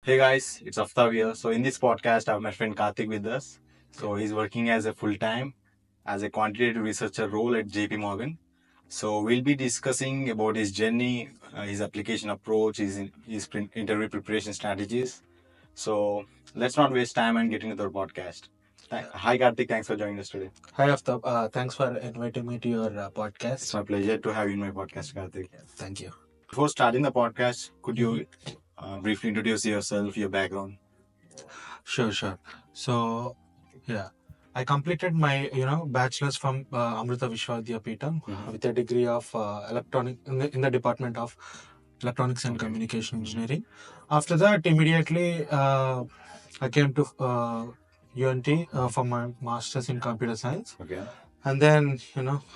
Hey guys, it's Aftab here. So in this podcast, I have my friend Karthik with us. So he's working as a full-time as a quantitative researcher role at JP Morgan. So we'll be discussing about his journey, his application approach, his interview preparation strategies. So let's not waste time and get into the podcast. Hi Karthik, thanks for joining us today. Hi Aftab, thanks for inviting me to your podcast. It's my pleasure to have you in my podcast, Karthik. Thank you. Before starting the podcast, could you briefly introduce yourself, your background? Sure. So, I completed my bachelor's from Amrita Vishwa Vidyapeetham with a degree of electronic in the department of electronics and communication engineering. After that, immediately I came to UNT for my master's in computer science. Okay. And then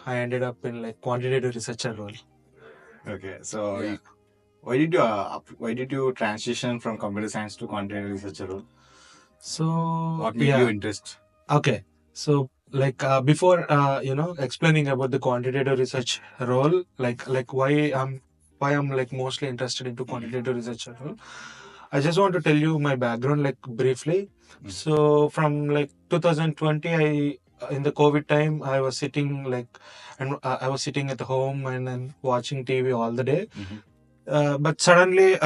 I ended up in like quantitative researcher role. Okay. So Yeah. why did you transition from computer science to quantitative researcher role? So What made you interest? Okay. So before explaining about the quantitative research role, like why I'm like mostly interested into quantitative research role, I just want to tell you my background like briefly. So from like 2020, I in the COVID time I was sitting I was sitting at home and then watching TV all the day. But suddenly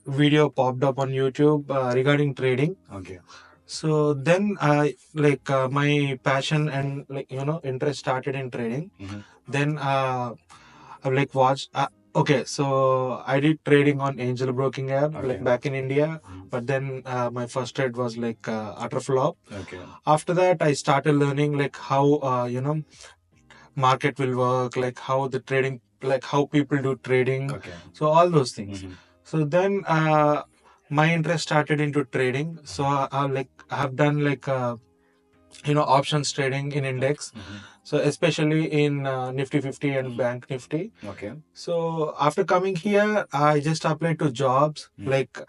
video popped up on YouTube regarding trading. Okay. So then my passion and interest started in trading. Then I've like watched. Okay, so I did trading on angel broking app like back in India, but then my first trade was like utter flop. Okay. After that, I started learning like how market will work, like how the trading, like how people do trading. Okay. So all those things. So then my interest started into trading. So I have done like options trading in index. So especially in Nifty 50 and Bank Nifty. Okay. So after coming here, I just applied to jobs like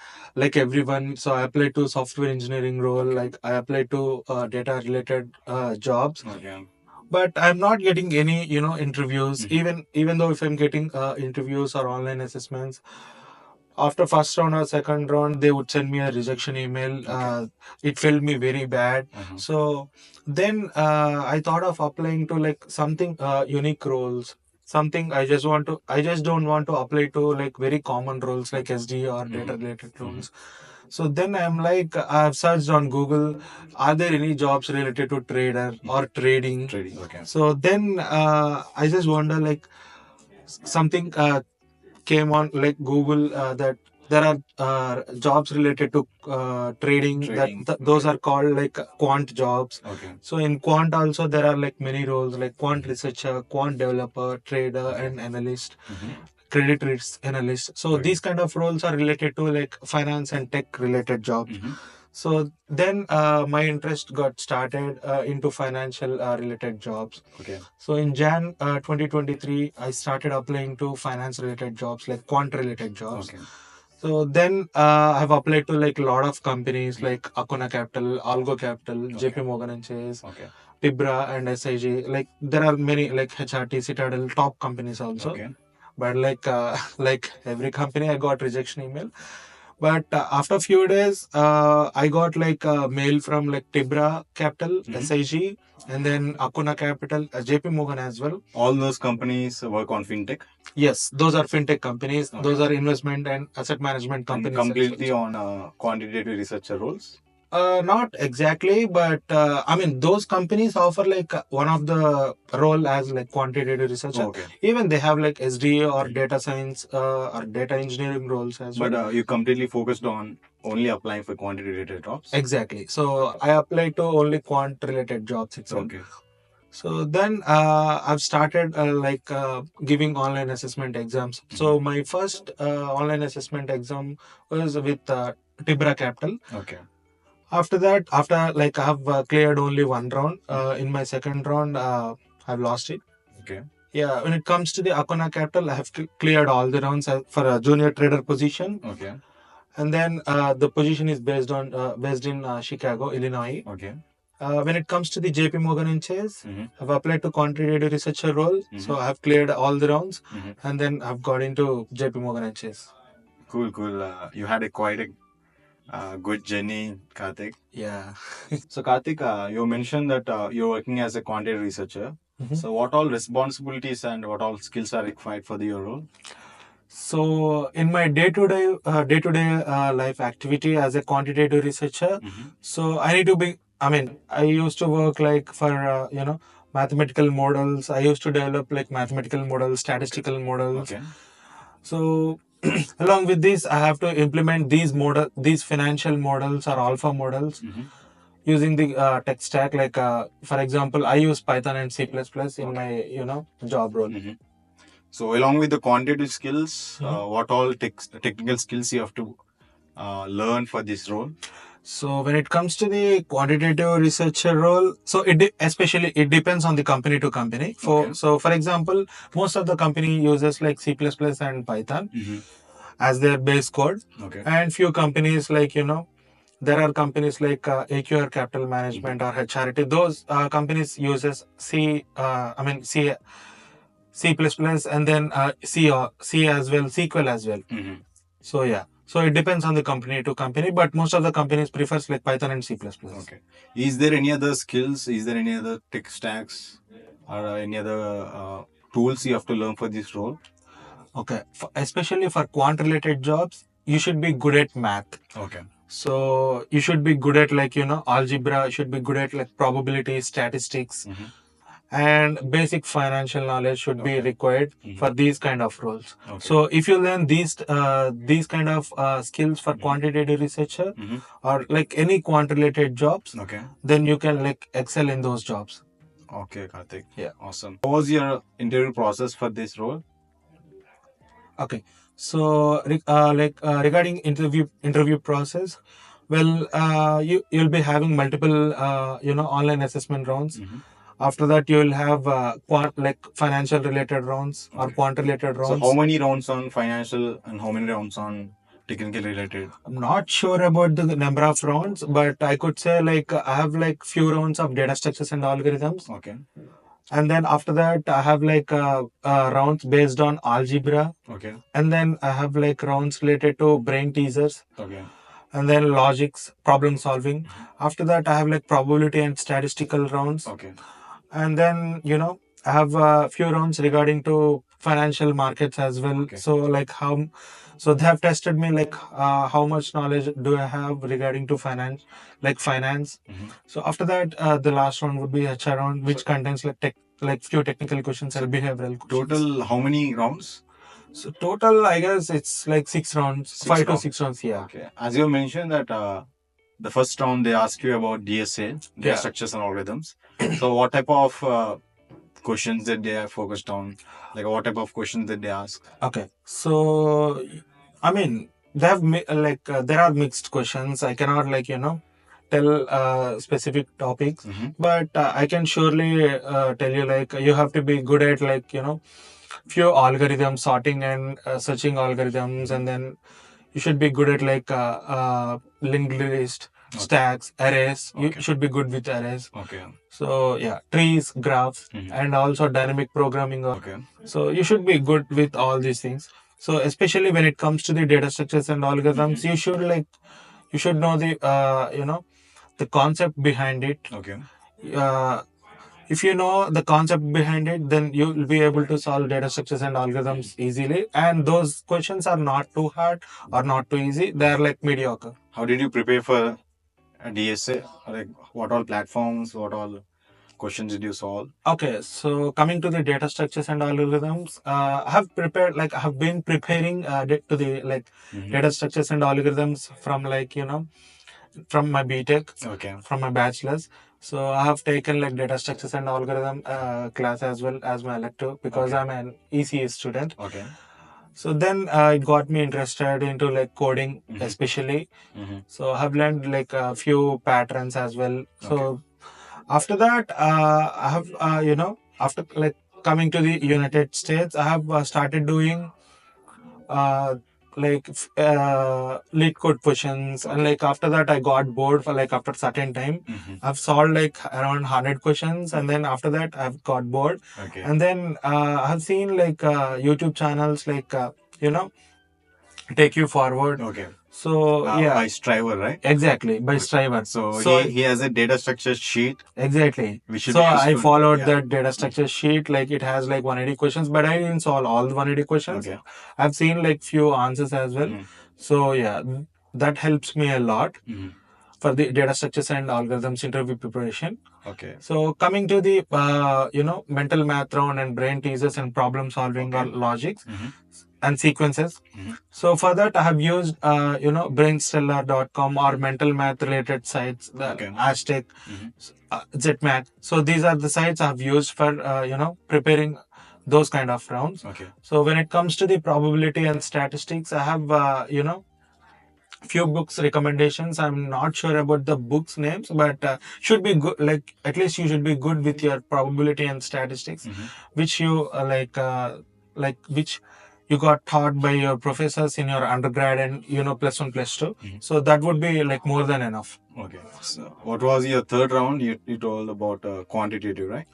everyone. So I applied to software engineering role. Like I applied to data related jobs. Okay. But I'm not getting any interviews. Even though if I'm getting interviews or online assessments, after first round or second round they would send me a rejection email. It felt me very bad. So then I thought of applying to like something unique roles, something I just don't want to apply to like very common roles like SD or data related roles. So then I'm like, I've searched on Google, are there any jobs related to trader or trading? Trading. Okay. So then I just wonder like something came on like Google that there are jobs related to trading. Trading. Those are called like quant jobs. Okay. So in quant also there are like many roles like quant researcher, quant developer, trader, and analyst, credit risk analyst. So these kind of roles are related to like finance and tech related jobs. So then my interest got started into financial related jobs. Okay. So in Jan 2023, I started applying to finance related jobs like quant related jobs. Okay. So then I've applied to like a lot of companies like Akona Capital, Algo Capital, JP Morgan and Chase, Okay. Tibra and SIG. Like there are many like HRT, Citadel, top companies also. Okay. But like every company, I got rejection email. But after a few days, I got like a mail from like Tibra Capital, SIG, and then Akuna Capital, JP Morgan as well. All those companies work on fintech. Yes, those are fintech companies. Those are investment and asset management And companies. completely on quantitative researcher roles. Not exactly, but I mean those companies offer like one of the role as like quantitative researcher. Okay. Even they have like SDA or data science or data engineering roles as well. But you completely focused on only applying for quantitative jobs. Exactly. So I applied to only quant related jobs itself. Okay. So then I've started giving online assessment exams. So my first online assessment exam was with Tibra Capital. Okay. After that, after like I have cleared only one round. In my second round, I've lost it. Okay. Yeah, when it comes to the Akona Capital, I have cleared all the rounds for a junior trader position. Okay. And then the position is based in Chicago, Illinois. Okay. When it comes to the JP Morgan and Chase, I've applied to quantitative researcher role. So I have cleared all the rounds, and then I've got into JP Morgan and Chase. Cool. You had quite Good journey, Karthik. Yeah. So, Karthik, you mentioned that you're working as a quantitative researcher. So, what all responsibilities and what all skills are required for your role? So in my day-to-day life activity as a quantitative researcher, so I need to be. I mean, I used to work like for mathematical models. I used to develop like mathematical models, statistical models. Okay. So along with this, I have to implement these financial models or alpha models using the tech stack. Like for example, I use Python and C++ in my job role. So, along with the quantitative skills, what all technical skills you have to learn for this role? So when it comes to the quantitative researcher role, so especially it depends on the company to company. For example, most of the company uses like C++ and Python as their base code, and few companies like there are companies like AQR Capital Management or Charity. Those companies uses C++ and then C as well, SQL as well. So yeah. So it depends on the company to company, but most of the companies prefers like Python and C++. Okay. Is there any other skills? Is there any other tech stacks or any other tools you have to learn for this role? Okay. Especially for quant related jobs, you should be good at math. Okay. So you should be good at like algebra. You should be good at like probability, statistics, and basic financial knowledge should be required for these kind of roles. So if you learn these kind of skills for quantitative researcher or like any quant related jobs, then you can like excel in those jobs. Okay, Karthik. Yeah. Awesome. What was your interview process for this role? Okay. So regarding interview process, well, you'll be having multiple online assessment rounds. After that, you will have like financial related rounds or quant related So, rounds. how many rounds on financial and how many rounds on technical related? I'm not sure about the number of rounds, but I could say like I have like few rounds of data structures and algorithms. Okay. And then after that, I have like rounds based on algebra. Okay. And then I have like rounds related to brain teasers. Okay. And then logics, problem solving. After that, I have like probability and statistical rounds. Okay. And then I have a few rounds regarding to financial markets as well. So like so they have tested me like how much knowledge do I have regarding to finance. So after that, the last round would be HR round, which contains like few technical questions and behavioral questions. Total, how many rounds? So total, I guess it's like 6 rounds, 5 to 6 rounds. Yeah. Okay. As you mentioned that the first round they ask you about DSA, data structures and algorithms. So what type of questions that they are focused on? Like what type of questions that they ask? Okay. So I mean, they have there are mixed questions. I cannot tell specific topics, but I can surely tell you like you have to be good at like few algorithms, sorting and searching algorithms, and then you should be good at like linked list, stacks, arrays. You should be good with arrays. Okay. So yeah, trees, graphs, and also dynamic programming. Okay. So you should be good with all these things. So especially when it comes to the data structures and algorithms, you should know the the concept behind it. Okay. If you know the concept behind it, then you will be able to solve data structures and algorithms easily. And those questions are not too hard or not too easy. They are like mediocre. How did you prepare for a DSA? Like what all platforms, what all questions did you solve? Okay, so coming to the data structures and algorithms, I have been preparing to the data structures and algorithms from from my BTech, from my bachelor's. So I have taken like data structures and algorithm class as well as my elective because I'm an ECE student. Okay. So then it got me interested into like coding, especially. So I have learned like a few patterns as well. So after that, I have after like coming to the United States, I have started doing lead code questions, and like after that I got bored for like after certain time. I've solved like around 100 questions, and then after that I've got bored. And then I've seen like YouTube channels like take you forward. So yeah, by Striver, right? exactly, by Striver. So he has a data structure sheet. Exactly. We should So be I useful. followed Yeah. that data structure sheet. Like it has like 180 questions, but I didn't solve all the 180 questions. Okay. I've seen like few answers as well. Mhm. So yeah, that helps me a lot Mhm. for the data structures and algorithms interview preparation. Okay. So coming to the mental math round and brain teasers and problem solving or logics Mhm. and sequences. Mhm. So for that I have used brainstellar.com or mental math related sites, the Okay. Aztec, Mhm. ZMath. So these are the sites I've used for preparing those kind of rounds. Okay. So when it comes to the probability and statistics, I have few books recommendations. I'm not sure about the books names, but should be good. Like at least you should be good with your probability and statistics, Mhm. which you which you got taught by your professors in your undergrad and +1 +2. Mhm. So that would be like more than enough. Okay. So what was your third round? You told about quantitative, right?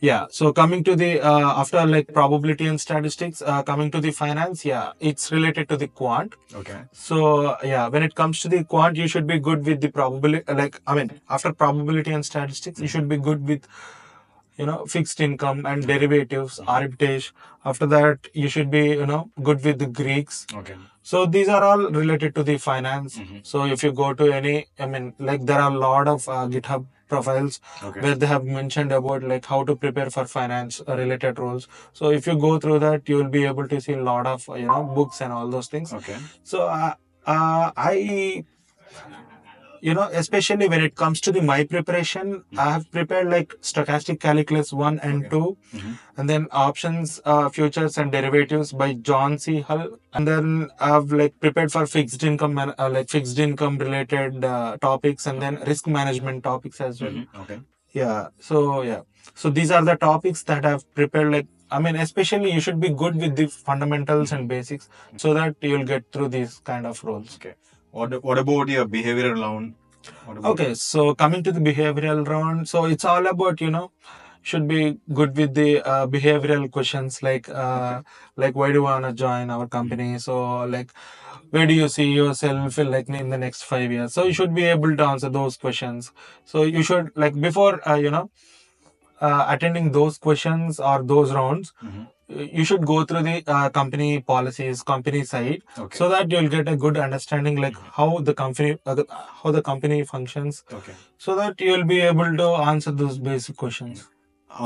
Yeah. So coming to the after like probability and statistics, coming to the finance, yeah, it's related to the quant. Okay. So yeah, when it comes to the quant, you should be good with the probability. Like I mean, after probability and statistics, you should be good with fixed income and derivatives, arbitrage. After that, you should be good with the Greeks. Okay. So these are all related to the finance. Mhm. So if you go to any, I mean, like there are a lot of GitHub profiles Okay. where they have mentioned about like how to prepare for finance related roles. So if you go through that, you will be able to see a lot of books and all those things. Okay. So I especially when it comes to the my preparation, I have prepared like stochastic calculus 1 and 2, Mhm. and then options, futures and derivatives by John C. Hull. And then I've like prepared for fixed income, like fixed income related topics, and then risk management topics as well. Mhm. Okay. Yeah. So yeah. So these are the topics that I've prepared. Like I mean, especially you should be good with the fundamentals and basics so that you'll get through these kind of roles. Okay. What about your behavioral round? What about Okay, so coming to the behavioral round, so it's all about should be good with the behavioral questions like why do you wanna join our company? So like where do you see yourself in the next 5 years? So you should be able to answer those questions. So you should like before attending those questions or those rounds, Mhm. you should go through the company policies, company site, Okay. so that you'll get a good understanding like how the company functions, Okay. so that you'll be able to answer those basic questions.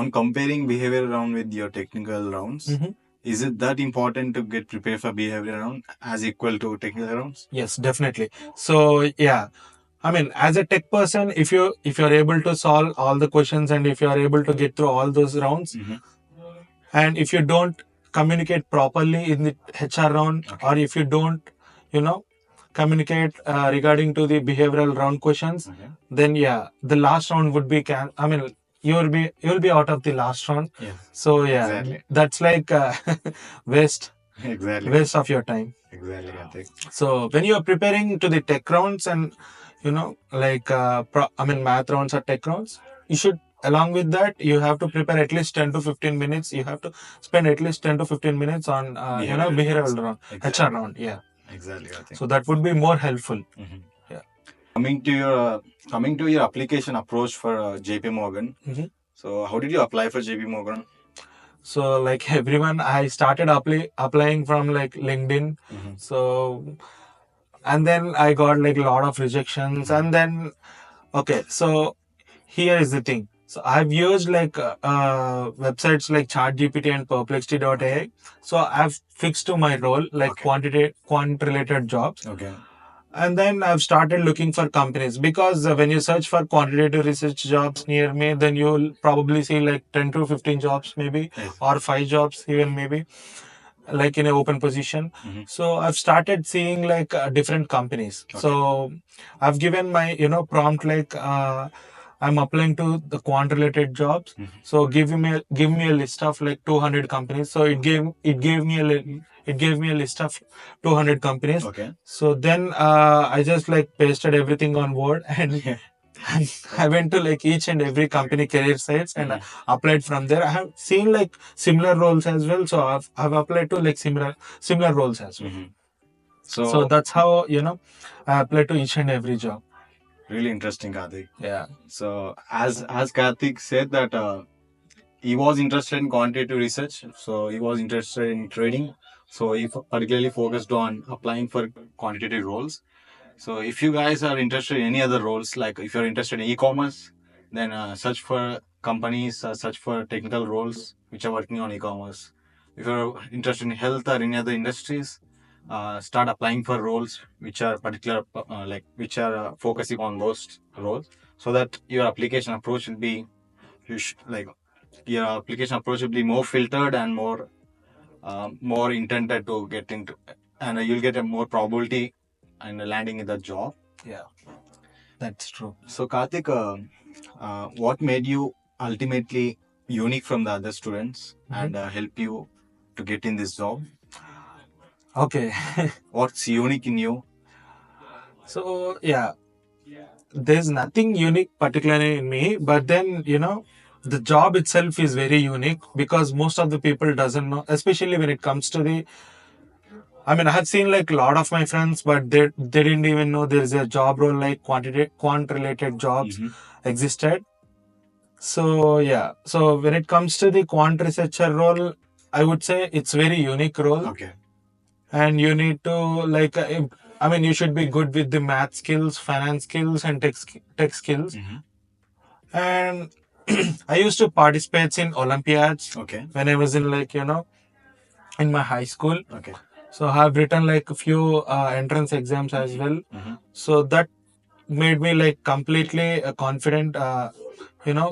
On comparing behavioral round with your technical rounds, Mhm. is it that important to get prepared for behavioral round as equal to technical rounds? Yes, definitely. So yeah, I mean, as a tech person, if you're able to solve all the questions and if you are able to get through all those rounds, Mhm. and if you don't communicate properly in the HR round, Okay. or if you don't, you know, communicate regarding to the behavioral round questions, Okay. then yeah, the last round would be I mean, you'll be out of the last round. Yeah. So yeah, Exactly. that's like waste Exactly. waste of your time. Exactly, Karthik. So when you are preparing to the tech rounds and math rounds or tech rounds, you should along with that you have to prepare at least 10 to 15 minutes. You have to spend at least 10 to 15 minutes on behavioral round, Exactly. HR round. Yeah. Exactly, Karthik. So that would be more helpful. Mhm. Yeah. Coming to your application approach for JP Morgan. Mhm. So how did you apply for JP Morgan? So like everyone, I started applying from like LinkedIn. Mhm. So and then I got like a lot of rejections, and then okay, so here is the thing. So I've used like websites like ChatGPT and Perplexity.ai. So I've fixed to my role like Okay. quant related jobs. Okay. And then I've started looking for companies because when you search for quantitative research jobs near me, then you'll probably see like 10 to 15 jobs maybe, Yes. or 5 jobs even maybe, like in an open position. Mhm. So I've started seeing like different companies. Okay. So I've given my prompt like I'm applying to the quant related jobs. Mhm. So give me a list of like 200 companies. So it gave me a list of 200 companies. Okay. So then I just like pasted everything on Word and Yeah. I went to like each and every company career sites and applied from there. I have seen like similar roles as well, so I've applied to like similar roles as well. Mhm. So that's how, I apply to each and every job. Really interesting, Karthik. Yeah. So as Karthik said that he was interested in quantitative research, so he was interested in trading. So he particularly focused on applying for quantitative roles. So if you guys are interested in any other roles, like if you're interested in e-commerce, then search for companies, search for technical roles which are working on e-commerce. If you're interested in health or any other industries, start applying for roles which are particular, which are focusing on those roles, so that your application approach will be, like your application approach will be more filtered and more intended to get into, and you'll get a more probability and landing in the job. Yeah, that's true. So Karthik, what made you ultimately unique from the other students and help you to get in this job? Okay. What's unique in you? So, yeah, there's nothing unique particularly in me, but then, the job itself is very unique because most of the people doesn't know, especially when it comes to the, I mean, I have seen like a lot of my friends, but they didn't even know there is a job role like quant related jobs existed. So yeah, so when it comes to the quant researcher role, I would say it's very unique role. Okay. And you need to like, I mean, you should be good with the math skills, finance skills, and tech skills. And I used to participate in Olympiads. Okay. When I was in like, in my high school. Okay. So I have written like a few entrance exams as well. So that made me like completely confident,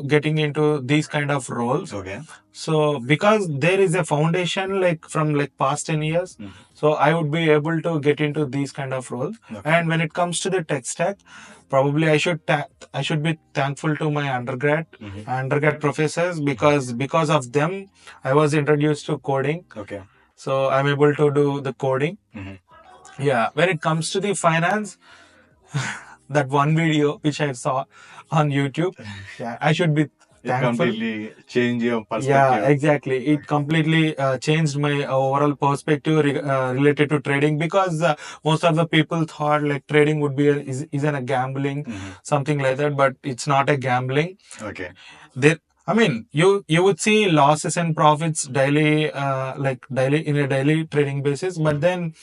getting into these kind of roles. Okay. So because there is a foundation like from like past 10 years, so I would be able to get into these kind of roles. Okay. And when it comes to the tech stack, probably I should be thankful to my undergrad professors, because of them I was introduced to coding. Okay. So I'm able to do the coding. Yeah, when it comes to the finance, that one video which I saw on YouTube, yeah, I should be It thankful. completely changed your perspective. Yeah, exactly. It completely changed my overall perspective related to trading, because most of the people thought like trading would be isn't a gambling, something like that, but it's not a gambling. Okay. There, I mean, you would see losses and profits daily, daily in a daily trading basis, but then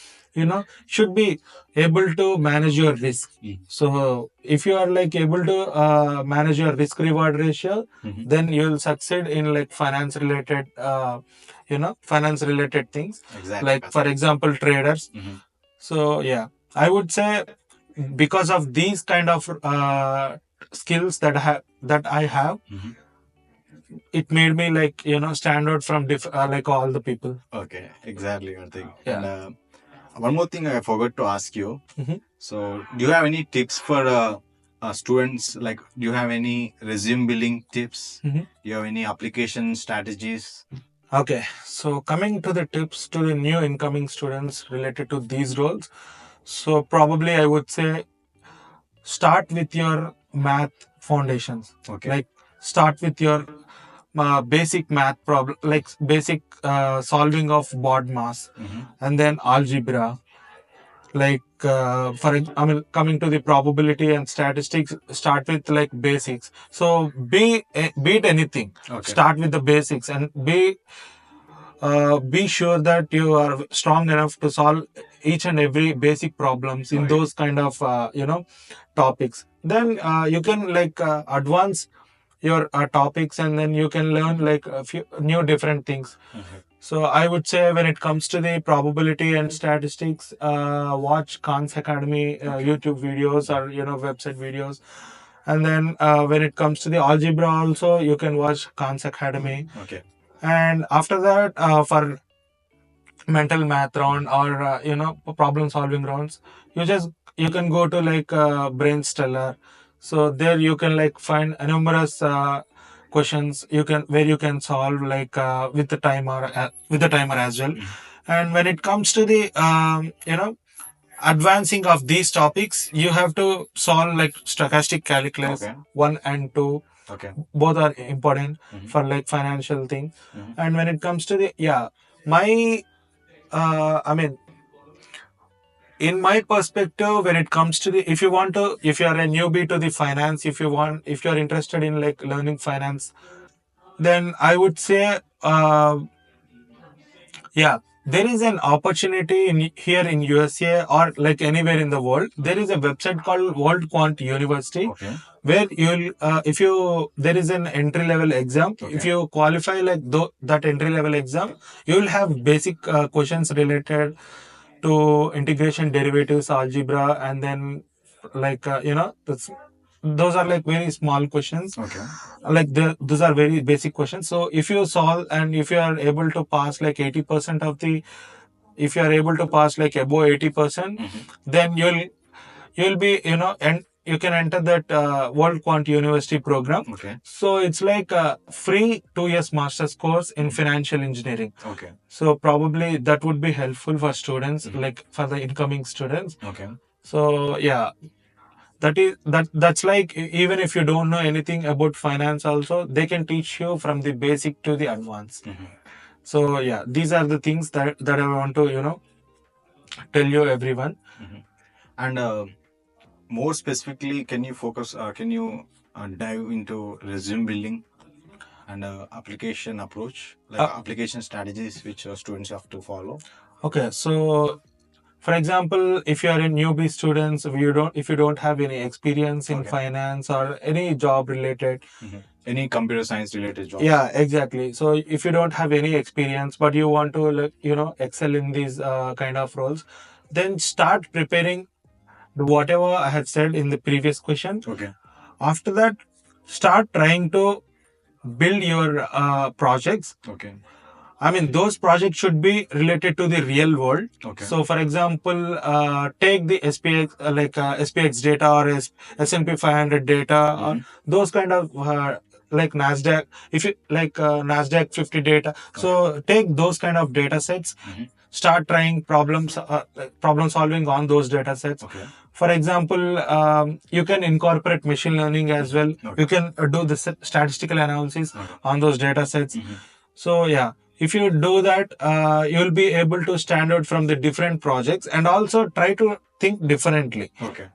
should be able to manage your risk. So if you are like able to manage your risk reward ratio, then you'll succeed in like finance related things. Exactly. Like for example, traders. So yeah, I would say because of these kind of skills that I have, it made me like stand out from like all the people. Okay, exactly, Karthik. Yeah. And one more thing I forgot to ask you. So, do you have any tips for students? Like, do you have any resume building tips? Do you have any application strategies? Okay, so coming to the tips to the new incoming students related to these roles, so probably I would say start with your math foundations. Okay. Like start with your basic math problem, like basic solving of bod mass, and then algebra. Like I mean, coming to the probability and statistics, start with like basics. So beat anything. Okay. Start with the basics and be sure that you are strong enough to solve each and every basic problems in those kind of topics. Then you can like advance your topics, and then you can learn like a few new different things. So I would say when it comes to the probability and statistics, watch Khan's Academy YouTube videos or website videos. And then when it comes to the algebra also, you can watch Khan's Academy. Okay. And after that, for mental math round or problem solving rounds, you can go to like Brainstellar. So there you can like find numerous questions where you can solve like with the timer as well. And when it comes to the advancing of these topics, you have to solve like stochastic calculus. Okay. 1 and 2. Okay. Both are important for like financial thing. And when it comes to the my I mean, in my perspective, when it comes to if you are a newbie to the finance, if you're interested in like learning finance, then I would say, yeah, there is an opportunity here in USA or like anywhere in the world. There is a website called World Quant University, Okay. where you'll if you there is an entry level exam. If Okay. you qualify like that entry level exam, you will have basic questions related to integration, derivatives, algebra, and then like those are like very small questions. Okay. Like those are very basic questions. So if you solve and if you are able to pass like 80% of the, if you are able to pass like above 80%, then you'll be, and you can enter that World Quant University program. Okay. So it's like a free 2 years master's course in financial engineering. Okay. So probably that would be helpful for students, like for the incoming students. Okay. So yeah, that's like even if you don't know anything about finance, also they can teach you from the basic to the advanced. So yeah, these are the things that I want to tell you everyone. And more specifically, can you focus? Can you dive into resume building and application approach, like application strategies which students have to follow? Okay, so for example, if you are a newbie students, if you don't have any experience in finance or any job related, Any computer science related job? yeah, exactly. So if you don't have any experience but you want to like excel in these kind of roles, then start preparing whatever I had said in the previous question. Okay. After that, start trying to build your projects. Okay. I mean, those projects should be related to the real world. Okay. So, for example, take the SPX, SPX data or S&P 500 data, or those kind of like Nasdaq. If you like Nasdaq 50 data, so take those kind of data sets. Start trying problem solving on those data sets. Okay. For example, you can incorporate machine learning as well. Okay. You can do the statistical analysis on those data sets. So yeah, if you do that, you'll be able to stand out from the different projects and also try to think differently. Okay.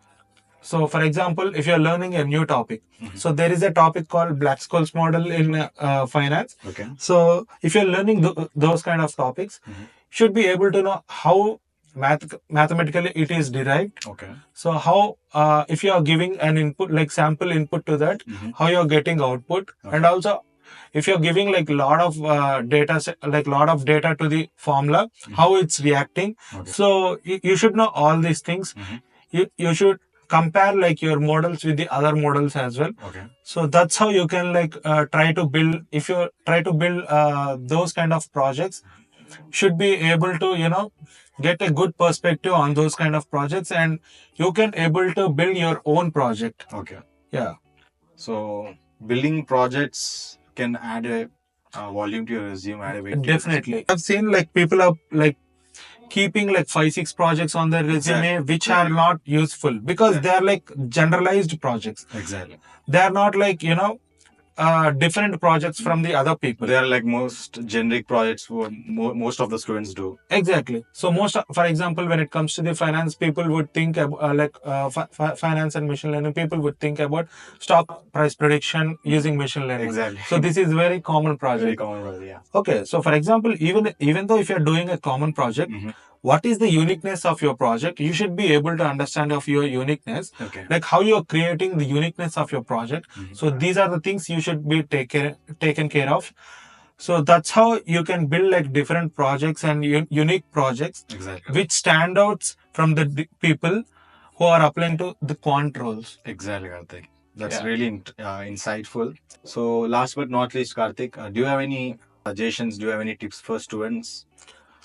So, for example, if you're learning a new topic, so there is a topic called Black-Scholes model in finance. Okay. So, if you're learning those kind of topics, you should be able to know how mathematically it is derived. Okay. So, how if you are giving an input, like sample input to that, how you're getting output, and also if you're giving like lot of lot of data to the formula, how it's reacting. Okay. So you should know all these things. You should compare like your models with the other models as well. Okay. So that's how you can like try to build. If you try to build those kind of projects, should be able to get a good perspective on those kind of projects, and you can able to build your own project. Okay. Yeah. So building projects can add a volume to your resume, add a weight to your Definitely. I've seen like people are like keeping like 5-6 projects on their resume, which are not useful because they are like generalized projects. Exactly. They are not like different projects from the other people. They are like most generic projects what most of the students do. Exactly. So for example, when it comes to the finance, people would think finance and machine learning. People would think about stock price prediction using machine learning. Exactly. So this is very common project. Very common project, yeah. Okay. So for example, even though if you're doing a common project, what is the uniqueness of your project? You should be able to understand of your uniqueness, like how you're creating the uniqueness of your project. So these are the things you should be taken care of. So that's how you can build like different projects and unique projects, which stand out from the people who are applying to the quant roles. Exactly, Karthik. That's really insightful. So last but not least, Karthik, do you have any suggestions? Do you have any tips for students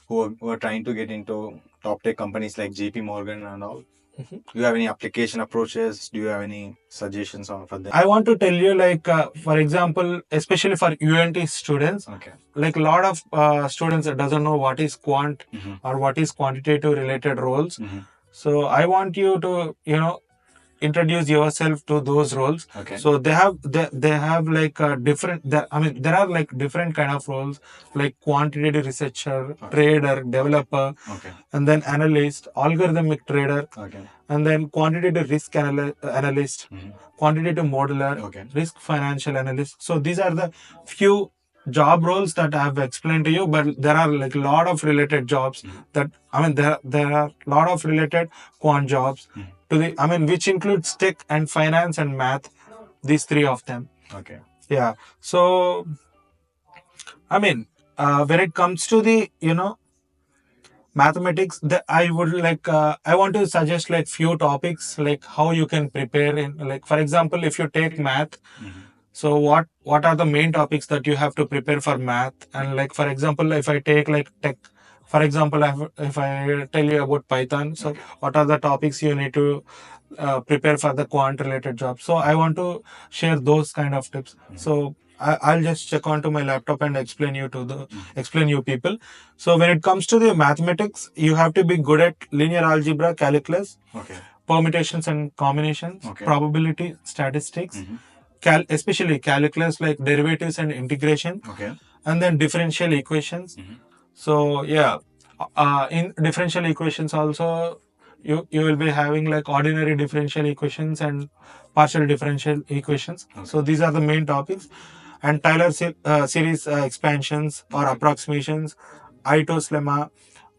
who are trying to get into top tech companies like JP Morgan and all? Do you have any application approaches? Do you have any suggestions for them? I want to tell you, like, for example, especially for UNT students, like a lot of students that doesn't know what is quant or what is quantitative related roles. So I want you to, introduce yourself to those roles. Okay. So they have like a different. I mean, there are like different kind of roles like quantitative researcher, trader, developer, and then analyst, algorithmic trader, and then quantitative risk analyst, quantitative modeler, risk financial analyst. So these are the few job roles that I have explained to you, but there are like a lot of related jobs that I mean there are a lot of related quant jobs to the I mean which includes tech and finance and math, these three of them. Okay. Yeah. So I mean when it comes to the mathematics, I would like I want to suggest like few topics like how you can prepare in like for example if you take math. So what are the main topics that you have to prepare for math? And like for example, if I take like tech, for example, if I tell you about Python, so what are the topics you need to prepare for the quant related job? So I want to share those kind of tips. So I'll just check onto my laptop and explain you people. So when it comes to the mathematics, you have to be good at linear algebra, calculus, permutations and combinations, probability, statistics. Especially calculus like derivatives and integration, and then differential equations. So yeah, in differential equations also you will be having like ordinary differential equations and partial differential equations. So these are the main topics, and Taylor series expansions or approximations, Ito's lemma,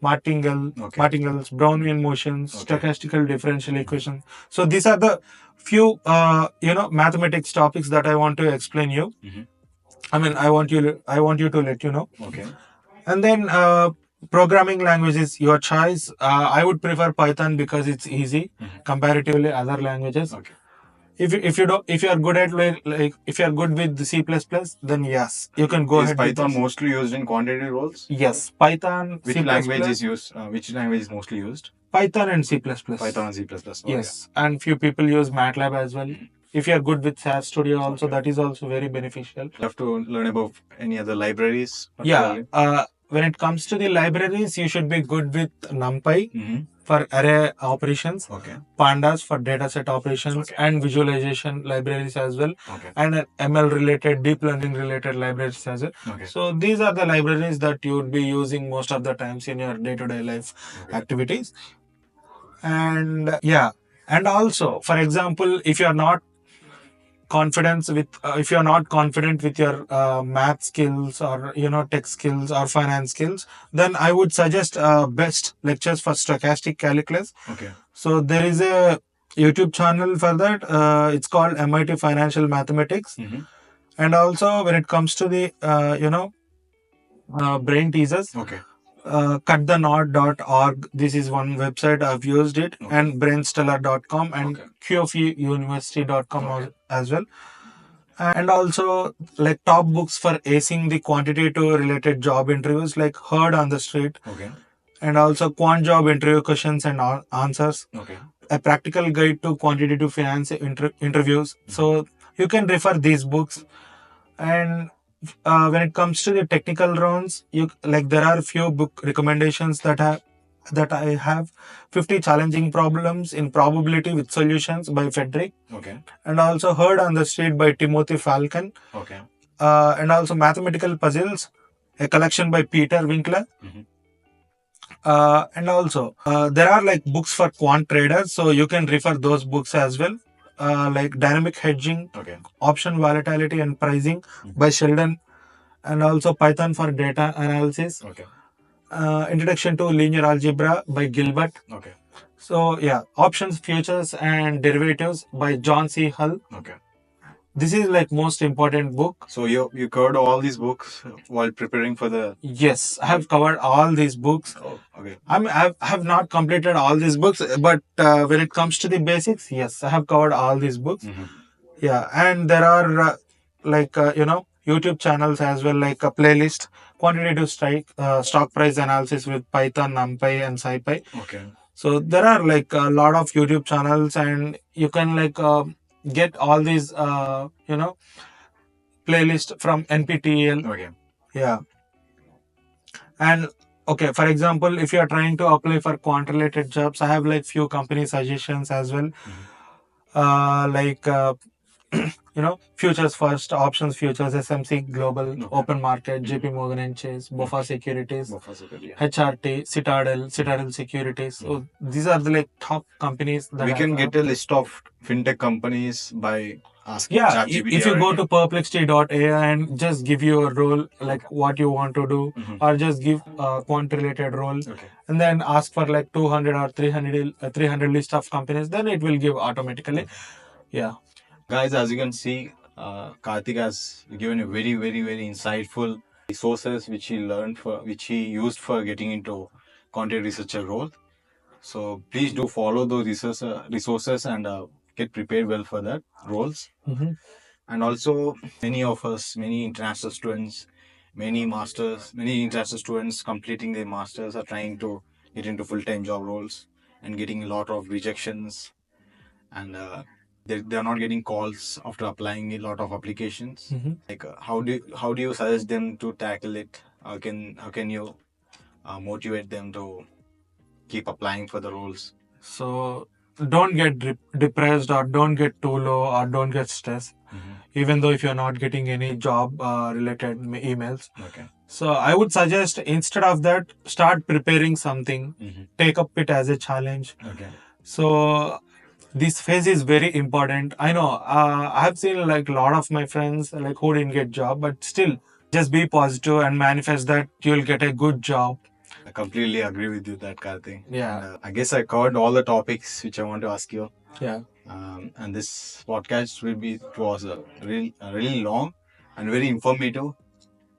Martingale's Brownian motions, stochastical differential equations. So these are the few mathematics topics that I want to explain you. I mean I want you to let you know. And then programming languages, your choice. I would prefer Python because it's easy comparatively other languages. If you don't if you are good at like if you are good with C++, then yes, you can go ahead. Is Python mostly used in quantitative roles? Yes, Python. Which language is used? Which language is mostly used? Python and C++. Python and C++. Yes, and few people use MATLAB as well. If you are good with SAS Studio, also that is also very beneficial. You have to learn about any other libraries. Yeah. When it comes to the libraries, you should be good with NumPy for array operations, Pandas for dataset operations, and visualization libraries as well, and ML related, deep learning related libraries as well. So these are the libraries that you would be using most of the times in your day-to-day life activities. And yeah, and also, for example, if you are not confident with your math skills or tech skills or finance skills, then I would suggest best lectures for stochastic calculus. So there is a YouTube channel for that. It's called MIT Financial Mathematics. And also when it comes to the brain teasers, cutthenot.org, this is one website I've used it, and brainstellar.com and qfuuniversity.com as well. And also like top books for acing the quantitative related job interviews like Heard on the Street, and also quant job interview questions and answers, a practical guide to quantitative finance interviews. So you can refer these books. And when it comes to the technical rounds, there are few book recommendations that I have 50 challenging problems in probability with solutions by Frederick, and also Heard on the Street by Timothy Falcon, and also Mathematical Puzzles, a collection by Peter Winkler. And also there are like books for quant traders, so you can refer those books as well, like Dynamic Hedging, Option Volatility and Pricing by Sheldon, and also Python for Data Analysis, Introduction to Linear Algebra by Gilbert. So yeah, Options, Futures and Derivatives by John C. Hull. This is like most important book. So you covered all these books while preparing for the... Yes, I have covered all these books. I have not completed all these books, but when it comes to the basics, yes, I have covered all these books. Yeah, and there are YouTube channels as well, like a playlist, quantitative stock price analysis with Python, NumPy and SciPy. So there are like a lot of YouTube channels, and you can get all these playlist from NPTEL. Yeah. And okay, for example, if you are trying to apply for quant related jobs, I have like few company suggestions as well. like futures first, options futures, SMC Global, Okay. Open Market, Mhm. JP Morgan and Chase, BofA Securities, Buffer security, yeah. HRT, Citadel Securities. So these are the like top companies that We I can have. get a list of fintech companies by asking Yeah, ChatGPT if you or go anything. to perplexity.ai and just give you a role like what you want to do, Mhm. or just give a quant related role, Okay. and then ask for like 200 or 300 list of companies, then it will give automatically. Yeah. Guys, as you can see, Karthik has given a very, very, very insightful resources which he learned for, which he used for getting into content researcher role. So please do follow those resources and get prepared well for that roles. Hmm. And also, many of us, many international students, many international students completing their masters are trying to get into full-time job roles and getting a lot of rejections, and they're not getting calls after applying a lot of applications. Hmm. Like, how do you suggest them to tackle it? How can you motivate them to keep applying for the roles? So don't get depressed, or don't get too low, or don't get stressed. Even though if you're not getting any job related emails. Okay. So I would suggest instead of that, start preparing something. Take up it as a challenge. Okay. So this phase is very important. I know I have seen like a lot of my friends like who didn't get job, but still just be positive and manifest that you'll get a good job. I completely agree with you that Karthik. Yeah. And, I guess I covered all the topics which I want to ask you. Yeah. And this podcast it was really long and very informative.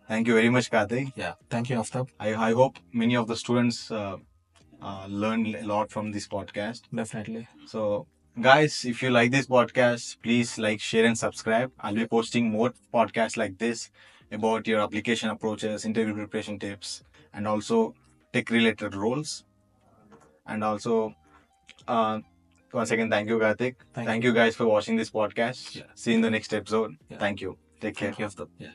Thank you very much, Karthik. Yeah. Thank you, Aftab. I hope many of the students learn a lot from this podcast. Definitely. So, guys, if you like this podcast, please like, share, and subscribe. I'll be posting more podcasts like this about your application approaches, interview preparation tips, and also tech related roles. And also, uh, once again, thank you, Karthik. Thank you guys for watching this podcast. Yeah. See you in the next episode. Yeah. Thank you. Take care. Thank you, Aftab. Yeah.